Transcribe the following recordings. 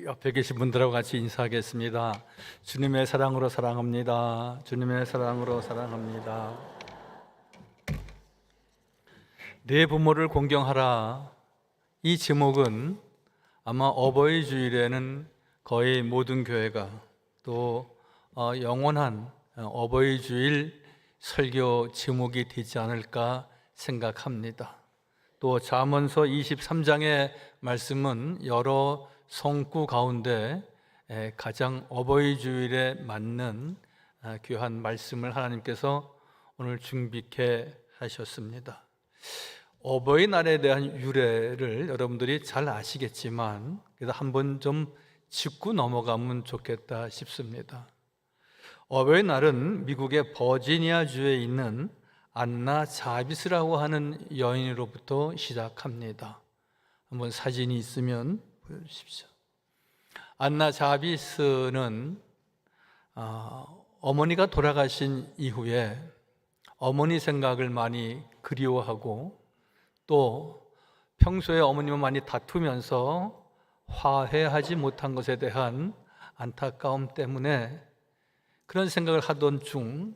옆에 계신 분들하고 같이 인사하겠습니다. 주님의 사랑으로 사랑합니다. 주님의 사랑으로 사랑합니다. 내 부모를 공경하라. 이 제목은 아마 어버이 주일에는 거의 모든 교회가 또 영원한 어버이 주일 설교 제목이 되지 않을까 생각합니다. 또 잠언서 23장의 말씀은 여러 성구 가운데 가장 어버이 주일에 맞는 귀한 말씀을 하나님께서 오늘 준비케 하셨습니다. 어버이날에 대한 유래를 여러분들이 잘 아시겠지만 그래도 한번 좀 짚고 넘어가면 좋겠다 싶습니다. 어버이날은 미국의 버지니아주에 있는 안나 자비스라고 하는 여인으로부터 시작합니다. 한번 사진이 있으면 보여주십시오. 안나 자비스는 어머니가 돌아가신 이후에 어머니 생각을 많이 그리워하고 또 평소에 어머니와 많이 다투면서 화해하지 못한 것에 대한 안타까움 때문에 그런 생각을 하던 중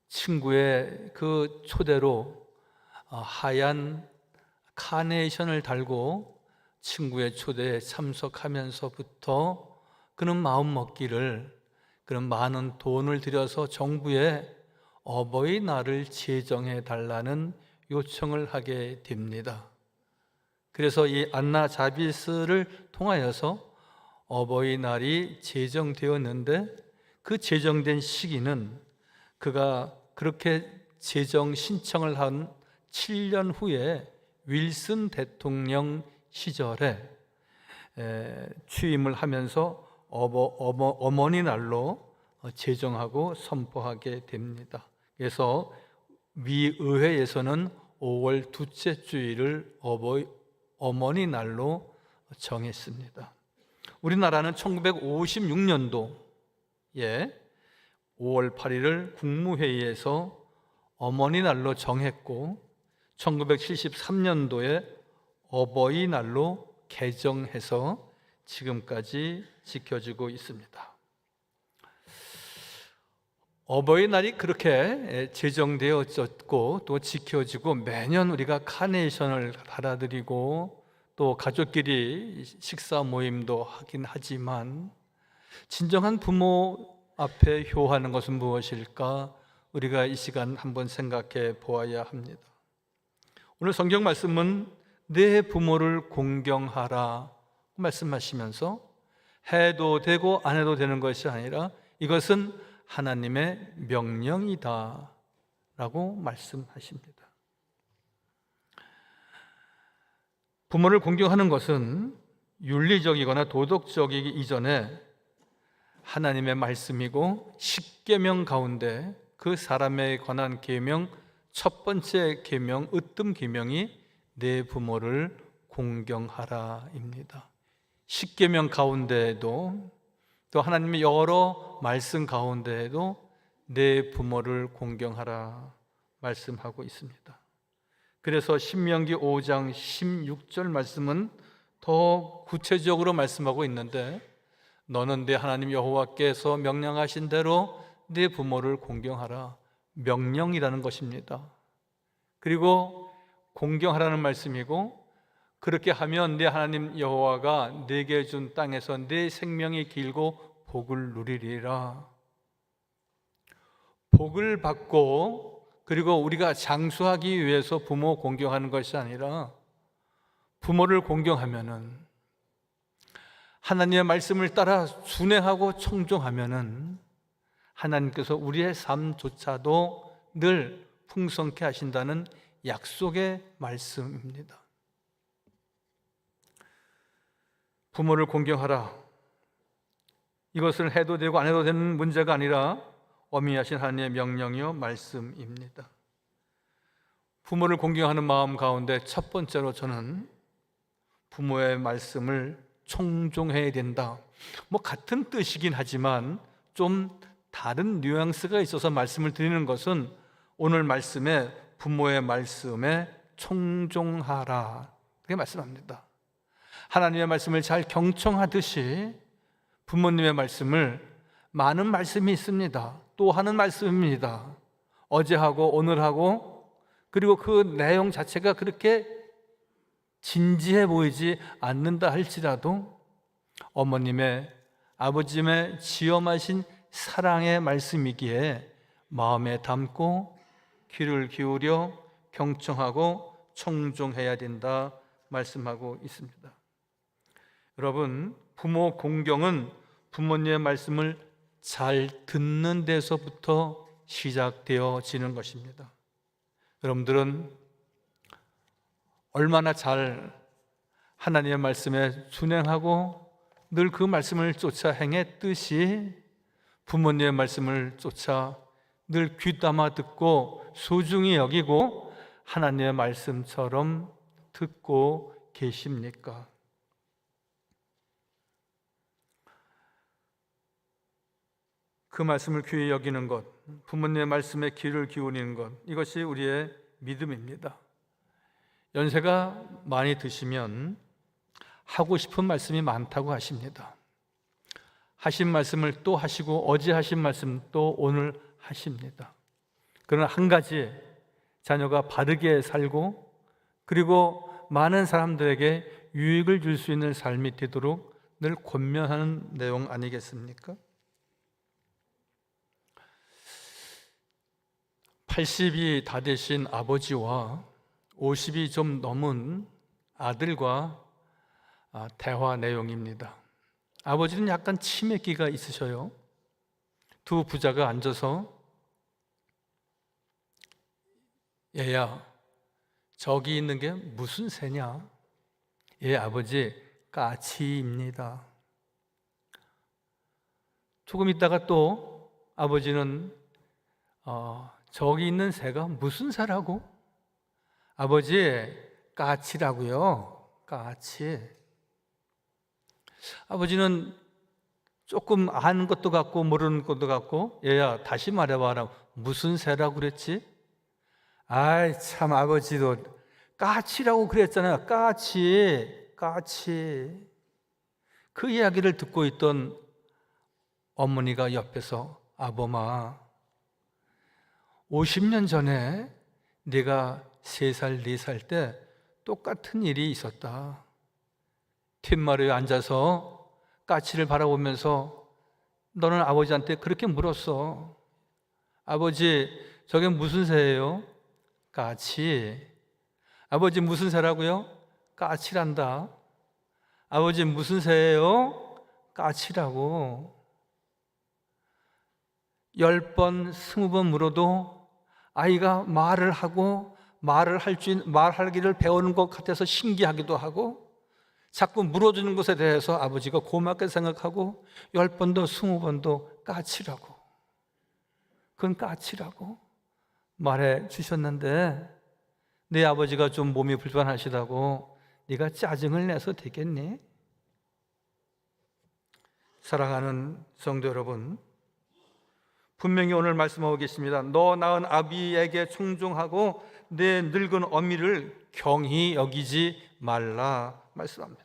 친구의 그 초대로 하얀 카네이션을 달고 친구의 초대에 참석하면서부터 그는 마음 먹기를 그런 많은 돈을 들여서 정부에 어버이날을 제정해 달라는 요청을 하게 됩니다. 그래서 이 안나 자비스를 통하여서 어버이날이 제정되었는데 그 제정된 시기는 그가 그렇게 제정 신청을 한 7년 후에 윌슨 대통령 시절에 취임을 하면서 어머니 날로 제정하고 선포하게 됩니다. 그래서 미 의회에서는 5월 둘째 주일을 어머니 날로 정했습니다. 우리나라는 1956년도에 5월 8일을 국무회의에서 어머니 날로 정했고 1973년도에 어버이날로 개정해서 지금까지 지켜지고 있습니다. 어버이날이 그렇게 제정되어졌고 또 지켜지고 매년 우리가 카네이션을 달아드리고 또 가족끼리 식사 모임도 하긴 하지만 진정한 부모 앞에 효하는 것은 무엇일까? 우리가 이 시간 한번 생각해 보아야 합니다. 오늘 성경 말씀은 내 부모를 공경하라 말씀하시면서 해도 되고 안 해도 되는 것이 아니라 이것은 하나님의 명령이다 라고 말씀하십니다. 부모를 공경하는 것은 윤리적이거나 도덕적이기 이전에 하나님의 말씀이고 십계명 가운데 그 사람에 관한 계명 첫 번째 계명 으뜸 계명이 내 부모를 공경하라입니다. 십계명 가운데에도 또 하나님의 여러 말씀 가운데에도 내 부모를 공경하라 말씀하고 있습니다. 그래서 신명기 5장 16절 말씀은 더 구체적으로 말씀하고 있는데 너는 내 하나님 여호와께서 명령하신 대로 네 부모를 공경하라. 명령이라는 것입니다. 그리고 공경하라는 말씀이고 그렇게 하면 네 하나님 여호와가 네게 준 땅에서 네 생명이 길고 복을 누리리라. 복을 받고 그리고 우리가 장수하기 위해서 부모 공경하는 것이 아니라 부모를 공경하면은 하나님의 말씀을 따라 순행하고 청종하면은 하나님께서 우리의 삶조차도 늘 풍성케 하신다는 약속의 말씀입니다. 부모를 공경하라. 이것을 해도 되고 안 해도 되는 문제가 아니라 엄미하신 하나님의 명령이요 말씀입니다. 부모를 공경하는 마음 가운데 첫 번째로 저는 부모의 말씀을 청종해야 된다. 같은 뜻이긴 하지만 좀 다른 뉘앙스가 있어서 말씀을 드리는 것은 오늘 말씀에 부모의 말씀에 청종하라 그렇게 말씀합니다. 하나님의 말씀을 잘 경청하듯이 부모님의 말씀을, 많은 말씀이 있습니다. 또 하는 말씀입니다. 어제하고 오늘하고, 그리고 그 내용 자체가 그렇게 진지해 보이지 않는다 할지라도 어머님의, 아버님의 지엄하신 사랑의 말씀이기에 마음에 담고 귀를 기울여 경청하고 청종해야 된다 말씀하고 있습니다. 여러분, 부모 공경은 부모님의 말씀을 잘 듣는 데서부터 시작되어지는 것입니다. 여러분들은 얼마나 잘 하나님의 말씀에 준행하고 늘 그 말씀을 쫓아 행했듯이 부모님의 말씀을 쫓아 늘 귀담아 듣고 소중히 여기고 하나님의 말씀처럼 듣고 계십니까? 그 말씀을 귀히 여기는 것, 부모님의 말씀에 귀를 기울이는 것, 이것이 우리의 믿음입니다. 연세가 많이 드시면 하고 싶은 말씀이 많다고 하십니다. 하신 말씀을 또 하시고 어제 하신 말씀 또 오늘 하십니다. 그러나 한 가지, 자녀가 바르게 살고 그리고 많은 사람들에게 유익을 줄 수 있는 삶이 되도록 늘 권면하는 내용 아니겠습니까? 80이 다 되신 아버지와 50이 좀 넘은 아들과 대화 내용입니다. 아버지는 약간 치매기가 있으셔요. 두 부자가 앉아서 얘야, 저기 있는 게 무슨 새냐? 예, 아버지, 까치입니다. 조금 있다가 또 아버지는 저기 있는 새가 무슨 새라고? 아버지, 까치라고요. 까치. 아버지는 조금 아는 것도 같고 모르는 것도 같고, 얘야 다시 말해봐라, 무슨 새라고 그랬지? 아이 참, 아버지도 까치라고 그랬잖아요. 까치. 그 이야기를 듣고 있던 어머니가 옆에서, 아범아, 50년 전에 네가 3살, 4살 때 똑같은 일이 있었다. 툇마루에 앉아서 까치를 바라보면서 너는 아버지한테 그렇게 물었어. 아버지, 저게 무슨 새예요? 까치. 아버지, 무슨 새라고요? 까치란다. 아버지, 무슨 새예요? 까치라고. 10번, 20번 물어도 아이가 말을 하고 말하기를 배우는 것 같아서 신기하기도 하고, 자꾸 물어주는 것에 대해서 아버지가 고맙게 생각하고 10번도 20번도 까치라고, 그건 까치라고 말해 주셨는데, 네 아버지가 좀 몸이 불편하시다고 네가 짜증을 내서 되겠니? 사랑하는 성도 여러분, 분명히 오늘 말씀하고 계십니다. 너 낳은 아비에게 청종하고 내 늙은 어미를 경히 여기지 말라 말씀합니다.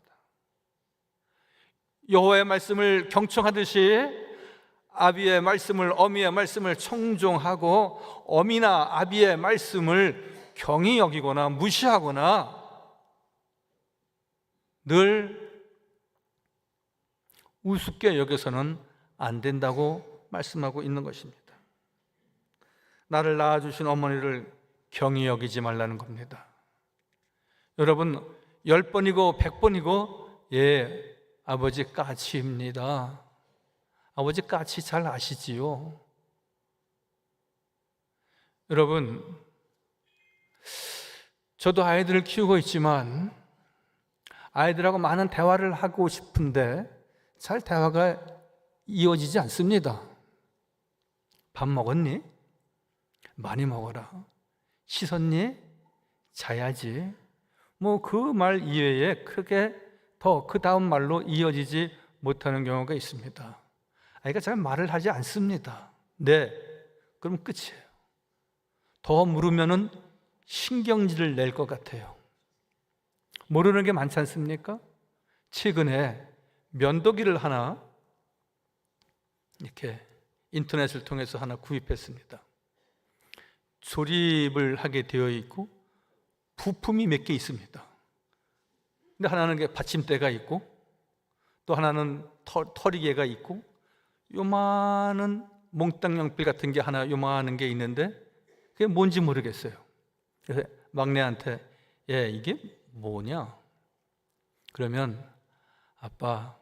여호와의 말씀을 경청하듯이 아비의 말씀을, 어미의 말씀을 청종하고 어미나 아비의 말씀을 경히 여기거나 무시하거나 늘 우습게 여겨서는 안 된다고 말씀하고 있는 것입니다. 나를 낳아주신 어머니를 경히 여기지 말라는 겁니다. 여러분, 10번이고 100번이고 예, 아버지 까치입니다. 아버지 까치 잘 아시지요? 여러분, 저도 아이들을 키우고 있지만 아이들하고 많은 대화를 하고 싶은데 잘 대화가 이어지지 않습니다. 밥 먹었니? 많이 먹어라. 씻었니? 자야지. 뭐 그 말 이외에 크게 더 그 다음 말로 이어지지 못하는 경우가 있습니다. 아이가 잘 말을 하지 않습니다. 네, 그럼 끝이에요. 더 물으면은 신경질을 낼 것 같아요. 모르는 게 많지 않습니까? 최근에 면도기를 하나 이렇게 인터넷을 통해서 하나 구입했습니다. 조립을 하게 되어 있고 부품이 몇 개 있습니다. 근데 하나는 받침대가 있고 또 하나는 털이개가 있고 요만한 몽땅 연필 같은 게 하나 요만한 게 있는데 그게 뭔지 모르겠어요. 그래서 막내한테 이게 뭐냐? 그러면 아빠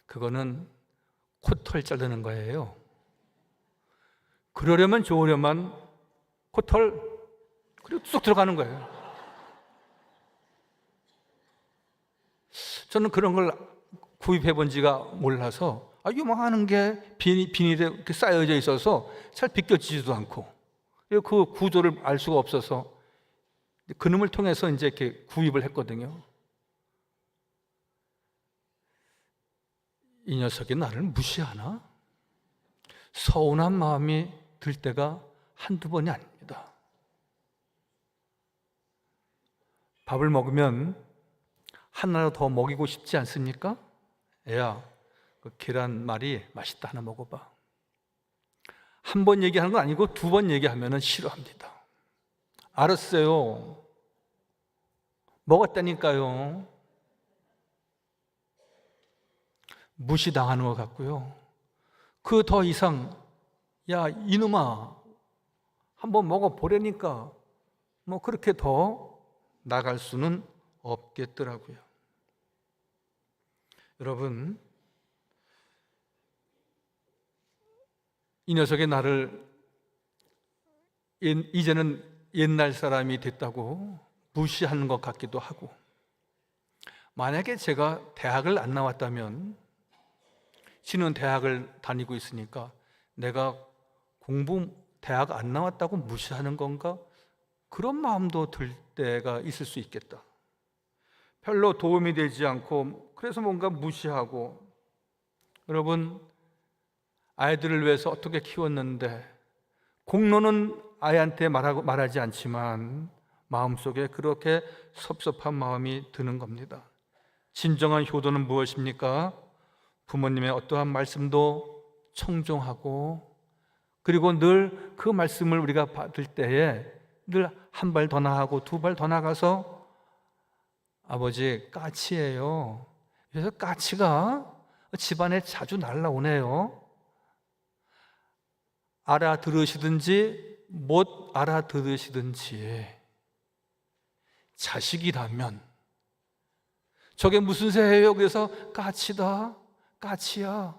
그거는 코털 자르는 거예요. 그러려면 좋으려면 코털 그리고 쑥 들어가는 거예요. 저는 그런 걸 구입해 본 지가 몰라서 요만한 게 비닐에 이렇게 쌓여져 있어서 잘 비껴지지도 않고 그 구조를 알 수가 없어서 그놈을 통해서 이제 이렇게 구입을 했거든요. 이 녀석이 나를 무시하나? 서운한 마음이 들 때가 한두 번이 아닙니다. 밥을 먹으면 하나라도 더 먹이고 싶지 않습니까? 애야, 그 계란말이 맛있다, 하나 먹어봐. 한 번 얘기하는 건 아니고 두 번 얘기하면 싫어합니다. 알았어요. 먹었다니까요. 무시당하는 것 같고요. 그 더 이상 야 이놈아 한번 먹어보려니까 뭐 그렇게 더 나갈 수는 없겠더라고요. 여러분, 이 녀석의 나를 이제는 옛날 사람이 됐다고 무시하는 것 같기도 하고, 만약에 제가 대학을 안 나왔다면, 지는 대학을 다니고 있으니까 내가 대학 안 나왔다고 무시하는 건가? 그런 마음도 들 때가 있을 수 있겠다. 별로 도움이 되지 않고 그래서 뭔가 무시하고. 여러분, 아이들을 위해서 어떻게 키웠는데 공로는 아이한테 말하지 않지만 마음속에 그렇게 섭섭한 마음이 드는 겁니다. 진정한 효도는 무엇입니까? 부모님의 어떠한 말씀도 청종하고, 그리고 늘 그 말씀을 우리가 받을 때에 늘 한 발 더 나아가고 두 발 더 나가서 아버지 까치예요. 그래서 까치가 집안에 자주 날라오네요. 알아들으시든지 못 알아들으시든지 자식이라면 저게 무슨 새예요? 그래서 까치다, 까치야.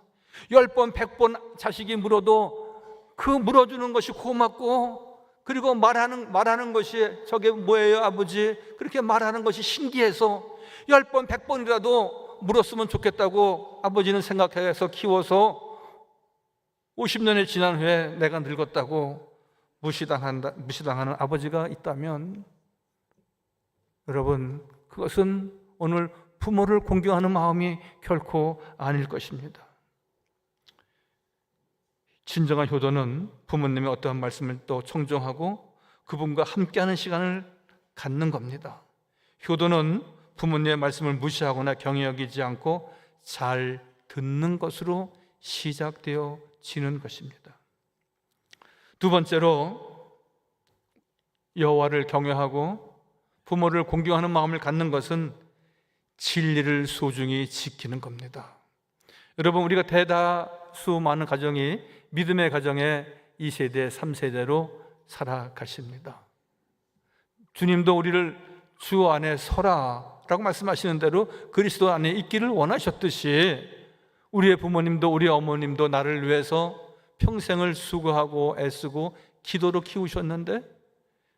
10번, 100번 자식이 물어도 그 물어주는 것이 고맙고, 그리고 말하는 것이 저게 뭐예요 아버지? 그렇게 말하는 것이 신기해서 10번, 100번이라도 물었으면 좋겠다고 아버지는 생각해서 키워서 50년이 지난 후에 내가 늙었다고 무시당하는 아버지가 있다면, 여러분, 그것은 오늘 부모를 공경하는 마음이 결코 아닐 것입니다. 진정한 효도는 부모님의 어떠한 말씀을 또 청종하고 그분과 함께하는 시간을 갖는 겁니다. 효도는 부모님의 말씀을 무시하거나 경히 여기지 않고 잘 듣는 것으로 시작되어지는 것입니다. 두 번째로, 여호와를 경외하고 부모를 공경하는 마음을 갖는 것은 진리를 소중히 지키는 겁니다. 여러분, 우리가 대다수 많은 가정이 믿음의 가정에 2세대, 3세대로 살아가십니다. 주님도 우리를 주 안에 서라 라고 말씀하시는 대로 그리스도 안에 있기를 원하셨듯이 우리의 부모님도 우리 어머님도 나를 위해서 평생을 수고하고 애쓰고 기도로 키우셨는데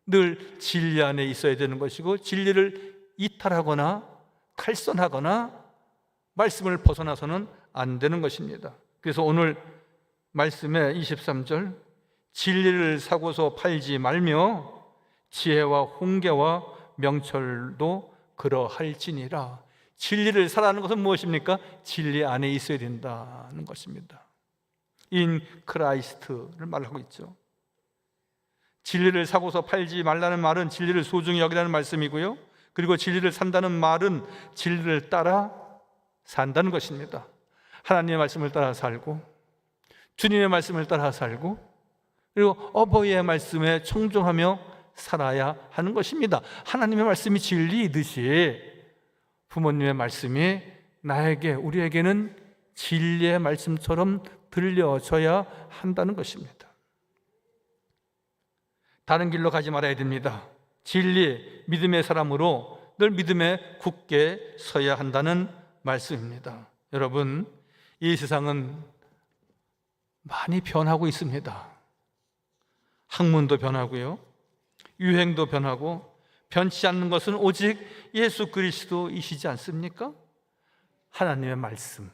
늘 진리 안에 있어야 되는 것이고, 진리를 이탈하거나 탈선하거나 말씀을 벗어나서는 안 되는 것입니다. 그래서 오늘 말씀의 23절, 진리를 사고서 팔지 말며 지혜와 홍계와 명철도 그러할지니라. 진리를 사라는 것은 무엇입니까? 진리 안에 있어야 된다는 것입니다. In Christ를 말하고 있죠. 진리를 사고서 팔지 말라는 말은 진리를 소중히 여기라는 말씀이고요, 그리고 진리를 산다는 말은 진리를 따라 산다는 것입니다. 하나님의 말씀을 따라 살고, 주님의 말씀을 따라 살고, 그리고 어버이의 말씀에 청종하며 살아야 하는 것입니다. 하나님의 말씀이 진리이듯이 부모님의 말씀이 나에게, 우리에게는 진리의 말씀처럼 들려져야 한다는 것입니다. 다른 길로 가지 말아야 됩니다. 진리, 믿음의 사람으로 늘 믿음에 굳게 서야 한다는 말씀입니다. 여러분, 이 세상은 많이 변하고 있습니다. 학문도 변하고요, 유행도 변하고, 변치 않는 것은 오직 예수 그리스도이시지 않습니까? 하나님의 말씀.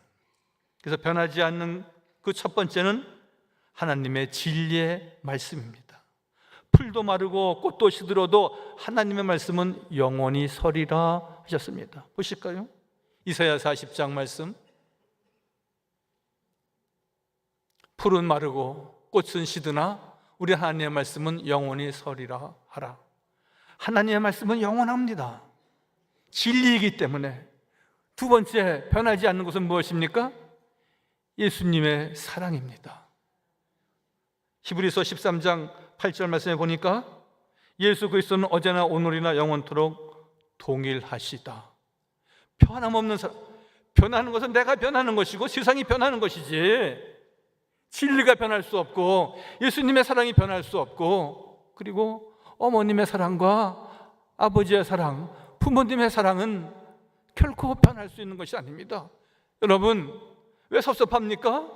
그래서 변하지 않는 그 첫 번째는 하나님의 진리의 말씀입니다. 풀도 마르고 꽃도 시들어도 하나님의 말씀은 영원히 서리라 하셨습니다. 보실까요? 이사야 40장 말씀. 풀은 마르고 꽃은 시드나 우리 하나님의 말씀은 영원히 서리라 하라. 하나님의 말씀은 영원합니다. 진리이기 때문에. 두 번째, 변하지 않는 것은 무엇입니까? 예수님의 사랑입니다. 히브리서 13장 8절 말씀에 보니까 예수 그리스도는 어제나 오늘이나 영원토록 동일하시다. 변함없는 사랑. 변하는 것은 내가 변하는 것이고 세상이 변하는 것이지, 진리가 변할 수 없고 예수님의 사랑이 변할 수 없고, 그리고 어머님의 사랑과 아버지의 사랑, 부모님의 사랑은 결코 변할 수 있는 것이 아닙니다. 여러분, 왜 섭섭합니까?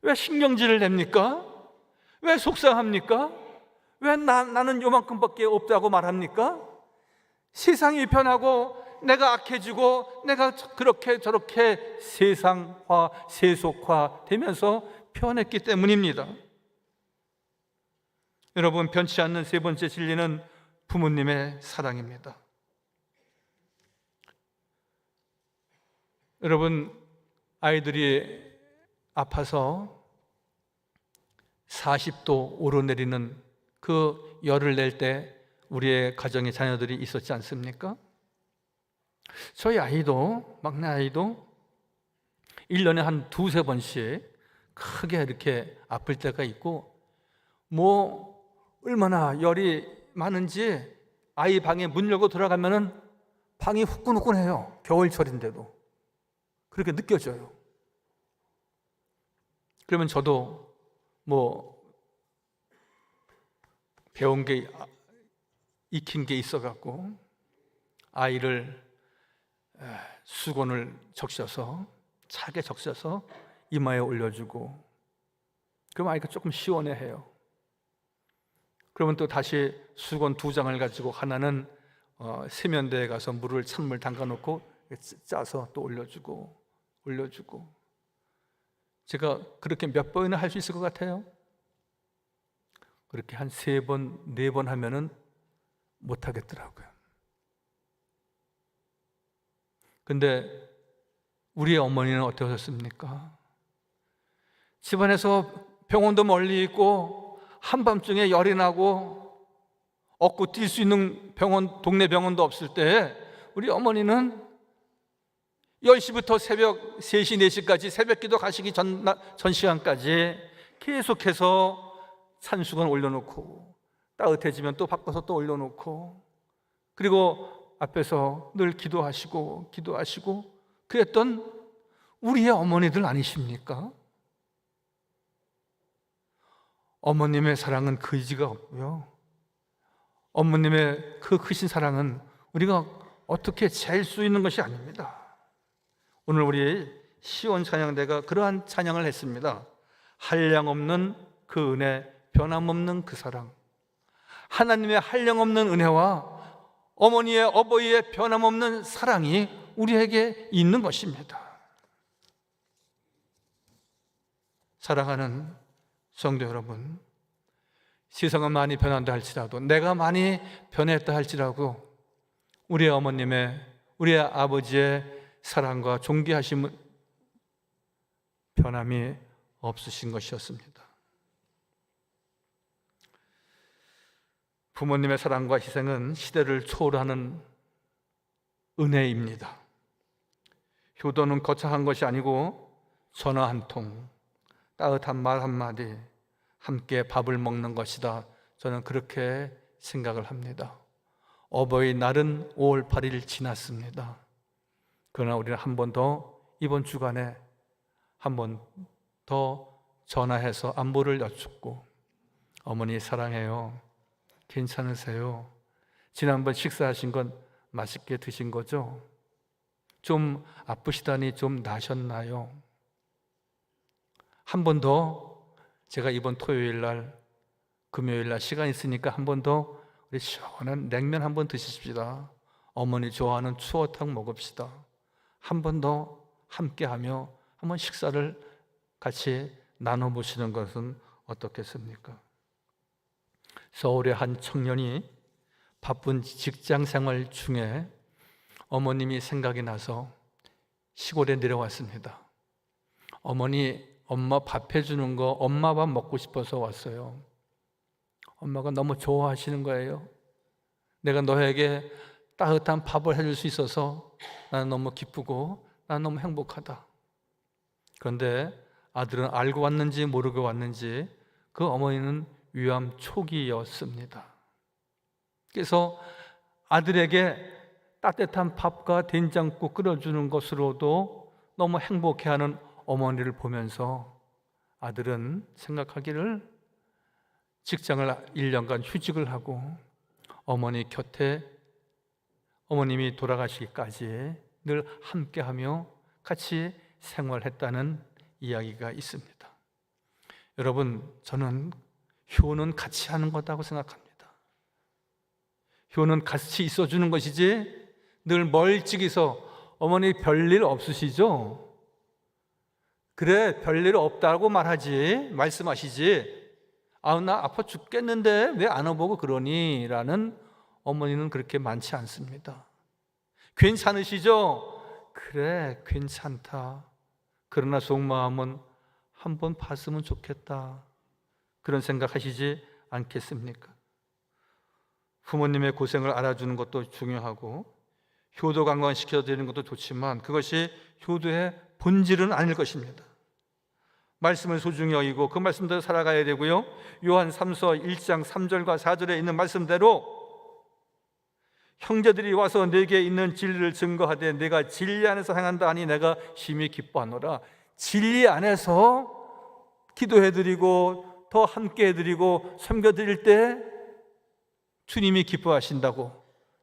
왜 신경질을 냅니까? 왜 속상합니까? 왜 나는 요만큼밖에 없다고 말합니까? 세상이 변하고 내가 악해지고 내가 그렇게 저렇게 세상화, 세속화 되면서 변했기 때문입니다. 여러분, 변치 않는 세 번째 진리는 부모님의 사랑입니다. 여러분, 아이들이 아파서 40도 오르내리는 그 열을 낼 때 우리의 가정의 자녀들이 있었지 않습니까? 저희 아이도, 막내 아이도 1년에 한 두세 번씩 크게 이렇게 아플 때가 있고, 뭐 얼마나 열이 많은지 아이 방에 문 열고 들어가면은 방이 후끈후끈해요. 겨울철인데도 그렇게 느껴져요. 그러면 저도 뭐 배운 게, 익힌 게 있어갖고 아이를 수건을 적셔서, 차게 적셔서 이마에 올려주고, 그럼 아이가 조금 시원해해요. 그러면 또 다시 수건 2장을 가지고 하나는 세면대에 가서 찬물 담가놓고 짜서 또 올려주고. 제가 그렇게 몇 번이나 할 수 있을 것 같아요? 그렇게 한 3번, 4번 하면은 못 하겠더라고요. 근데 우리의 어머니는 어떠셨습니까? 집안에서 병원도 멀리 있고 한밤중에 열이 나고 얻고 뛸 수 있는 병원, 동네 병원도 없을 때 우리 어머니는 10시부터 새벽 3시, 4시까지 새벽기도 가시기 전 시간까지 계속해서 찬수건 올려놓고, 따뜻해지면 또 바꿔서 또 올려놓고, 그리고 앞에서 늘 기도하시고 그랬던 우리의 어머니들 아니십니까? 어머님의 사랑은 거지가 없고요, 어머님의 그 크신 사랑은 우리가 어떻게 잴 수 있는 것이 아닙니다. 오늘 우리 시온 찬양대가 그러한 찬양을 했습니다. 한량없는 그 은혜, 변함없는 그 사랑. 하나님의 한량없는 은혜와 어머니의, 어버이의 변함없는 사랑이 우리에게 있는 것입니다. 사랑하는 성도 여러분, 세상은 많이 변한다 할지라도, 내가 많이 변했다 할지라도 우리의 어머님의, 우리의 아버지의 사랑과 존귀하심은 변함이 없으신 것이었습니다. 부모님의 사랑과 희생은 시대를 초월하는 은혜입니다. 효도는 거창한 것이 아니고 전화 한 통, 따뜻한 말 한마디, 함께 밥을 먹는 것이다. 저는 그렇게 생각을 합니다. 어버이날은 5월 8일 지났습니다. 그러나 우리는 한 번 더 이번 주간에 한 번 더 전화해서 안부를 여쭙고, 어머니 사랑해요, 괜찮으세요? 지난번 식사하신 건 맛있게 드신 거죠? 좀 아프시다니 좀 나셨나요? 한 번 더 제가 이번 토요일 날, 금요일 날 시간 있으니까 한 번 더 우리 시원한 냉면 한 번 드십시다. 어머니 좋아하는 추어탕 먹읍시다. 한 번 더 함께하며 한번 식사를 같이 나눠보시는 것은 어떻겠습니까? 서울의 한 청년이 바쁜 직장 생활 중에 어머님이 생각이 나서 시골에 내려왔습니다. 어머니, 엄마 밥 해주는 거, 엄마 밥 먹고 싶어서 왔어요. 엄마가 너무 좋아하시는 거예요. 내가 너에게 따뜻한 밥을 해줄 수 있어서 나는 너무 기쁘고 나는 너무 행복하다. 그런데 아들은 알고 왔는지 모르고 왔는지 그 어머니는 위암 초기였습니다. 그래서 아들에게 따뜻한 밥과 된장국 끓여주는 것으로도 너무 행복해하는 어머니를 보면서 아들은 생각하기를 직장을 1년간 휴직을 하고 어머니 곁에 어머님이 돌아가시기까지 늘 함께하며 같이 생활했다는 이야기가 있습니다. 여러분, 저는 효는 같이 하는 거다고 생각합니다. 효는 같이 있어주는 것이지 늘 멀찍이서 어머니 별일 없으시죠? 그래, 별일 없다고 말씀하시지. 나 아파 죽겠는데 왜 안 와보고 그러니? 라는 어머니는 그렇게 많지 않습니다. 괜찮으시죠? 그래, 괜찮다. 그러나 속마음은 한번 봤으면 좋겠다. 그런 생각하시지 않겠습니까? 부모님의 고생을 알아주는 것도 중요하고 효도 관광시켜드리는 것도 좋지만 그것이 효도의 본질은 아닐 것입니다. 말씀을 소중히 여기고 그 말씀대로 살아가야 되고요. 요한 3서 1장 3절과 4절에 있는 말씀대로 형제들이 와서 내게 있는 진리를 증거하되 내가 진리 안에서 행한다 하니 내가 심히 기뻐하노라. 진리 안에서 기도해드리고 더 함께해드리고 섬겨드릴 때 주님이 기뻐하신다고,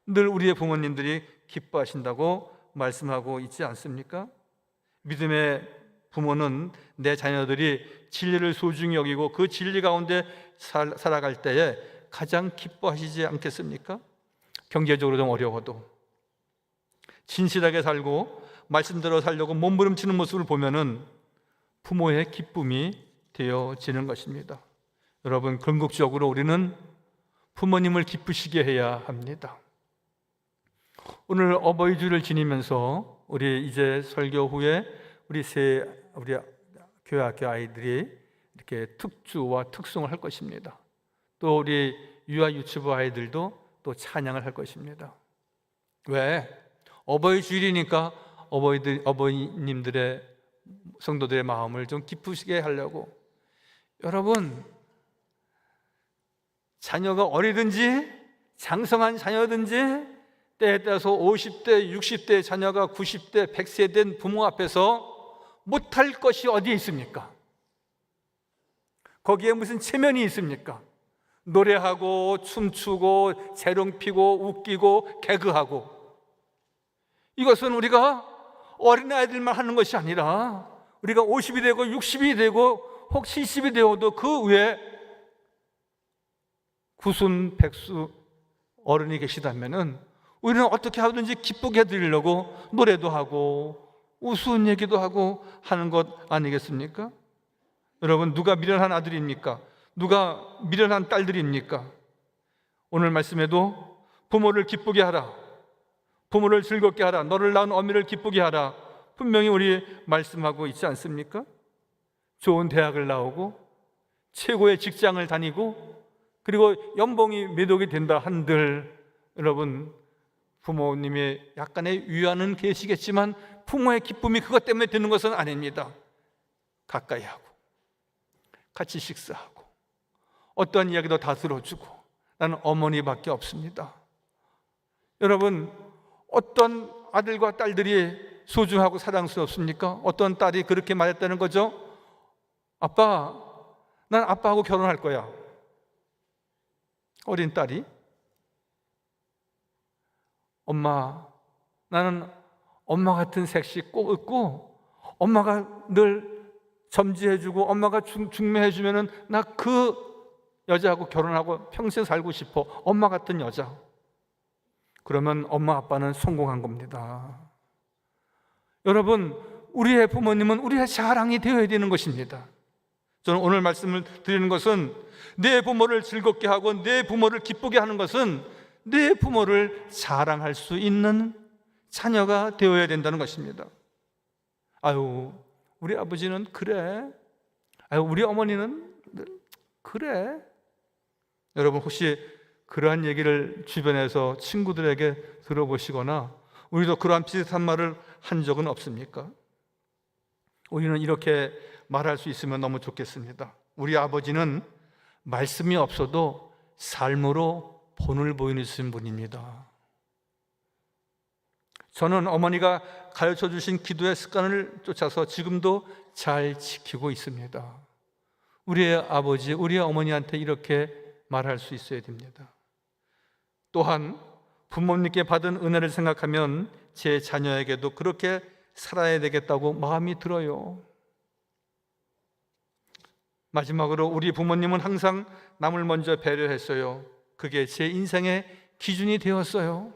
늘 우리의 부모님들이 기뻐하신다고 말씀하고 있지 않습니까? 믿음의 부모는 내 자녀들이 진리를 소중히 여기고 그 진리 가운데 살아갈 때에 가장 기뻐하시지 않겠습니까? 경제적으로 좀 어려워도 진실하게 살고 말씀대로 살려고 몸부림치는 모습을 보면은 부모의 기쁨이 되어지는 것입니다. 여러분, 궁극적으로 우리는 부모님을 기쁘시게 해야 합니다. 오늘 어버이주를 지니면서 우리 이제 설교 후에 우리 교회 학교 아이들이 이렇게 특주와 특송을 할 것입니다. 또 우리 유아 유치부 아이들도 또 찬양을 할 것입니다. 왜? 어버이주일이니까 어버이님들의 성도들의 마음을 좀 기쁘시게 하려고. 여러분, 자녀가 어리든지 장성한 자녀든지 때에 따라서 50대, 60대 자녀가 90대, 100세 된 부모 앞에서 못할 것이 어디에 있습니까? 거기에 무슨 체면이 있습니까? 노래하고 춤추고 재롱 피고 웃기고 개그하고, 이것은 우리가 어린아이들만 하는 것이 아니라 우리가 50이 되고 60이 되고 혹 70이 되어도 그 위에 구순 백수 어른이 계시다면은 우리는 어떻게 하든지 기쁘게 해드리려고 노래도 하고 우스운 얘기도 하고 하는 것 아니겠습니까? 여러분, 누가 미련한 아들입니까? 누가 미련한 딸들입니까? 오늘 말씀에도 부모를 기쁘게 하라, 부모를 즐겁게 하라, 너를 낳은 어미를 기쁘게 하라, 분명히 우리 말씀하고 있지 않습니까? 좋은 대학을 나오고 최고의 직장을 다니고 그리고 연봉이 몇 억이 된다 한들, 여러분, 부모님의 약간의 위안은 계시겠지만 부모의 기쁨이 그것 때문에 드는 것은 아닙니다. 가까이 하고 같이 식사하고 어떤 이야기도 다 들어주고, 나는 어머니밖에 없습니다. 여러분, 어떤 아들과 딸들이 소중하고 사랑스럽습니까? 어떤 딸이 그렇게 말했다는 거죠? 아빠, 난 아빠하고 결혼할 거야. 어린 딸이, 엄마, 나는 엄마 같은 색시 꼭 입고 엄마가 늘 점지해주고 엄마가 중매해주면은 나 그 여자하고 결혼하고 평생 살고 싶어. 엄마 같은 여자. 그러면 엄마 아빠는 성공한 겁니다. 여러분, 우리의 부모님은 우리의 자랑이 되어야 되는 것입니다. 저는 오늘 말씀을 드리는 것은, 내 부모를 즐겁게 하고 내 부모를 기쁘게 하는 것은 내 부모를 자랑할 수 있는 자녀가 되어야 된다는 것입니다. 아유, 우리 아버지는 그래. 아유, 우리 어머니는 그래. 여러분, 혹시 그러한 얘기를 주변에서 친구들에게 들어보시거나 우리도 그러한 비슷한 말을 한 적은 없습니까? 우리는 이렇게 말할 수 있으면 너무 좋겠습니다. 우리 아버지는 말씀이 없어도 삶으로 본을 보이는 분입니다. 저는 어머니가 가르쳐 주신 기도의 습관을 쫓아서 지금도 잘 지키고 있습니다. 우리의 아버지, 우리의 어머니한테 이렇게 말할 수 있어야 됩니다. 또한 부모님께 받은 은혜를 생각하면 제 자녀에게도 그렇게 살아야 되겠다고 마음이 들어요. 마지막으로, 우리 부모님은 항상 남을 먼저 배려했어요. 그게 제 인생의 기준이 되었어요.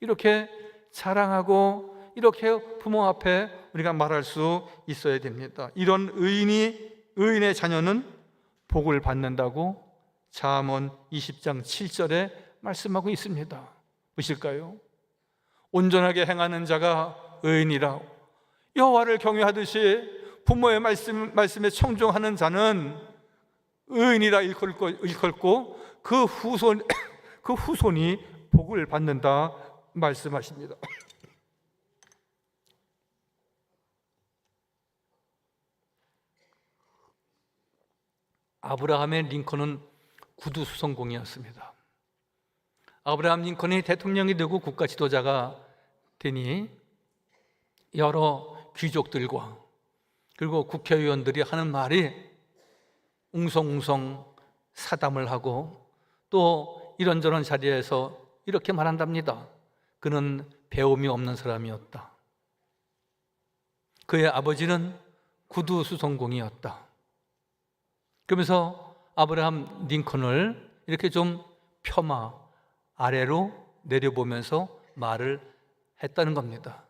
이렇게 자랑하고 이렇게 부모 앞에 우리가 말할 수 있어야 됩니다. 이런 의인의 자녀는 복을 받는다고 잠언 20장 7절에 말씀하고 있습니다. 보실까요? 온전하게 행하는 자가 의인이라. 여호와를 경외하듯이 부모의 말씀에 청종하는 자는 의인이라 일컬고 그 후손이 복을 받는다 말씀하십니다. 아브라함의 링컨은 구두수성공이었습니다. 아브라함 링컨이 대통령이 되고 국가 지도자가 되니 여러 귀족들과 그리고 국회의원들이 하는 말이 웅성웅성 사담을 하고 또 이런저런 자리에서 이렇게 말한답니다. 그는 배움이 없는 사람이었다. 그의 아버지는 구두수성공이었다. 그러면서 아브라함 링컨을 이렇게 좀 폄하, 아래로 내려보면서 말을 했다는 겁니다.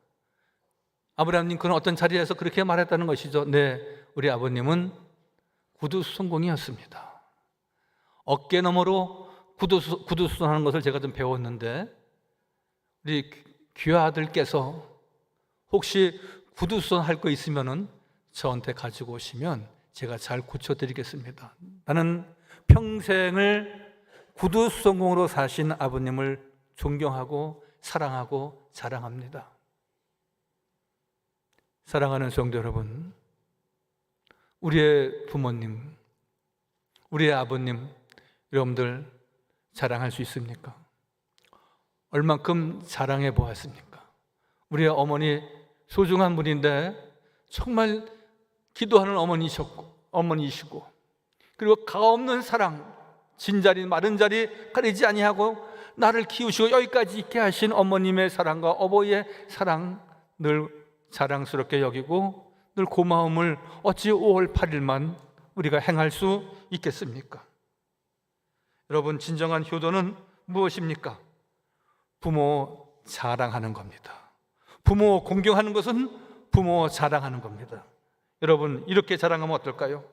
아브라함 링컨은 어떤 자리에서 그렇게 말했다는 것이죠. 네, 우리 아버님은 구두수성공이었습니다. 어깨너머로 구두수선하는 것을 제가 좀 배웠는데, 우리 귀아들께서 혹시 구두수선 할 거 있으면은 저한테 가지고 오시면 제가 잘 고쳐드리겠습니다. 나는 평생을 구두수선공으로 사신 아버님을 존경하고 사랑하고 자랑합니다. 사랑하는 성도 여러분, 우리의 부모님, 우리의 아버님, 여러분들 자랑할 수 있습니까? 얼만큼 자랑해 보았습니까? 우리의 어머니 소중한 분인데 정말 기도하는 어머니시고 그리고 가없는 사랑, 진자리 마른 자리 가리지 아니하고 나를 키우시고 여기까지 있게 하신 어머님의 사랑과 어버이의 사랑 늘 자랑스럽게 여기고 늘 고마움을 어찌 5월 8일만 우리가 행할 수 있겠습니까? 여러분, 진정한 효도는 무엇입니까? 부모 자랑하는 겁니다. 부모 공경하는 것은 부모 자랑하는 겁니다. 여러분, 이렇게 자랑하면 어떨까요?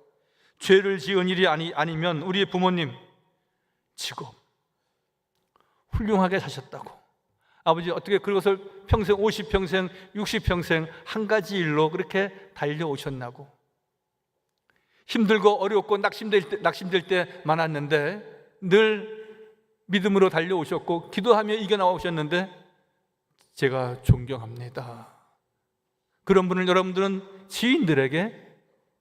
죄를 지은 일이 아니면 우리 부모님 직업 훌륭하게 사셨다고, 아버지 어떻게 그것을 평생 50평생 60평생 한 가지 일로 그렇게 달려오셨나고, 힘들고 어렵고 낙심될 때 많았는데 늘 믿음으로 달려오셨고 기도하며 이겨나오셨는데 제가 존경합니다. 그런 분을 여러분들은 지인들에게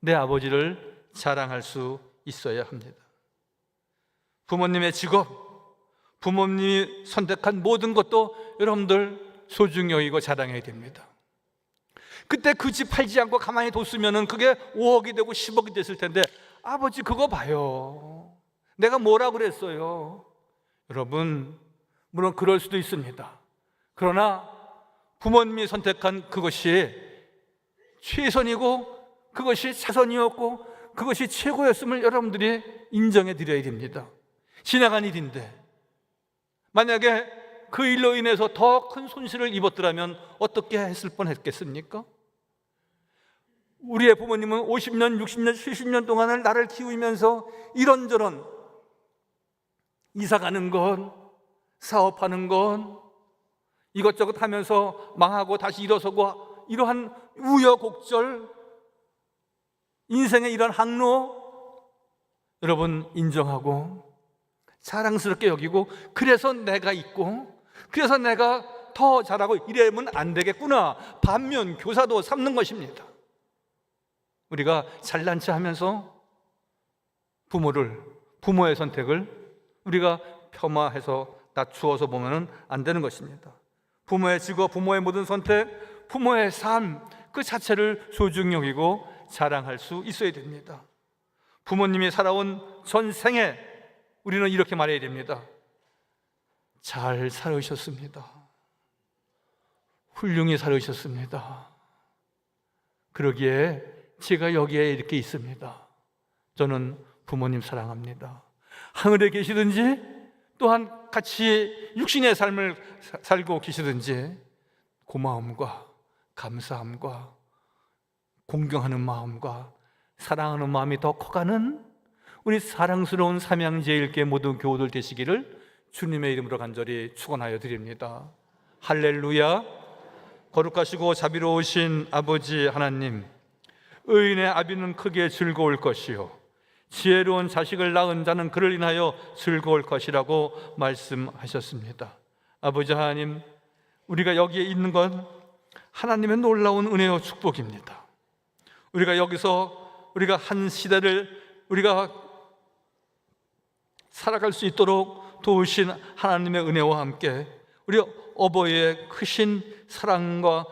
내 아버지를 자랑할 수 있어야 합니다. 부모님의 직업, 부모님이 선택한 모든 것도 여러분들 소중히 여기고 자랑해야 됩니다. 그때 그 집 팔지 않고 가만히 뒀으면 그게 5억이 되고 10억이 됐을 텐데, 아버지 그거 봐요, 내가 뭐라 그랬어요. 여러분, 물론 그럴 수도 있습니다. 그러나 부모님이 선택한 그것이 최선이고 그것이 차선이었고 그것이 최고였음을 여러분들이 인정해 드려야 됩니다. 지나간 일인데 만약에 그 일로 인해서 더 큰 손실을 입었더라면 어떻게 했을 뻔했겠습니까? 우리의 부모님은 50년, 60년, 70년 동안을 나를 키우면서 이런저런 이사 가는 건, 사업하는 건, 이것저것 하면서 망하고 다시 일어서고, 이러한 우여곡절, 인생의 이런 항로 여러분 인정하고 자랑스럽게 여기고, 그래서 내가 있고 그래서 내가 더 잘하고 이러면 안 되겠구나, 반면 교사도 삼는 것입니다. 우리가 잘난 체 하면서 부모의 선택을 우리가 폄하해서 낮추어서 보면 안 되는 것입니다. 부모의 직업, 부모의 모든 선택, 부모의 삶 그 자체를 소중히 여기고 자랑할 수 있어야 됩니다. 부모님이 살아온 전생에 우리는 이렇게 말해야 됩니다. 잘 살으셨습니다. 훌륭히 살으셨습니다. 그러기에 제가 여기에 이렇게 있습니다. 저는 부모님 사랑합니다. 하늘에 계시든지 또한 같이 육신의 삶을 살고 계시든지 고마움과 감사함과 공경하는 마음과 사랑하는 마음이 더 커가는 우리 사랑스러운 삼양제일교회 모든 교우들 되시기를 주님의 이름으로 간절히 축원하여 드립니다. 할렐루야. 거룩하시고 자비로우신 아버지 하나님, 의인의 아비는 크게 즐거울 것이요 지혜로운 자식을 낳은 자는 그를 인하여 즐거울 것이라고 말씀하셨습니다. 아버지 하나님, 우리가 여기에 있는 건 하나님의 놀라운 은혜와 축복입니다. 우리가 여기서 우리가 한 시대를 우리가 살아갈 수 있도록 도우신 하나님의 은혜와 함께 우리 어버이의 크신 사랑과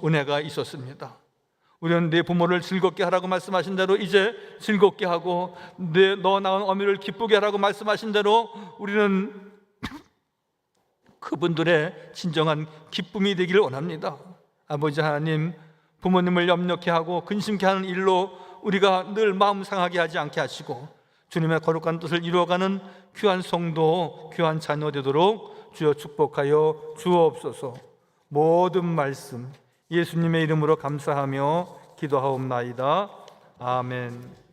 은혜가 있었습니다. 우리는 네 부모를 즐겁게 하라고 말씀하신 대로 이제 즐겁게 하고, 너 낳은 어미를 기쁘게 하라고 말씀하신 대로 우리는 그분들의 진정한 기쁨이 되기를 원합니다. 아버지 하나님, 부모님을 염려케 하고 근심케 하는 일로 우리가 늘 마음 상하게 하지 않게 하시고 주님의 거룩한 뜻을 이루어가는 귀한 성도, 귀한 자녀 되도록 주여 축복하여 주옵소서. 모든 말씀 예수님의 이름으로 감사하며 기도하옵나이다. 아멘.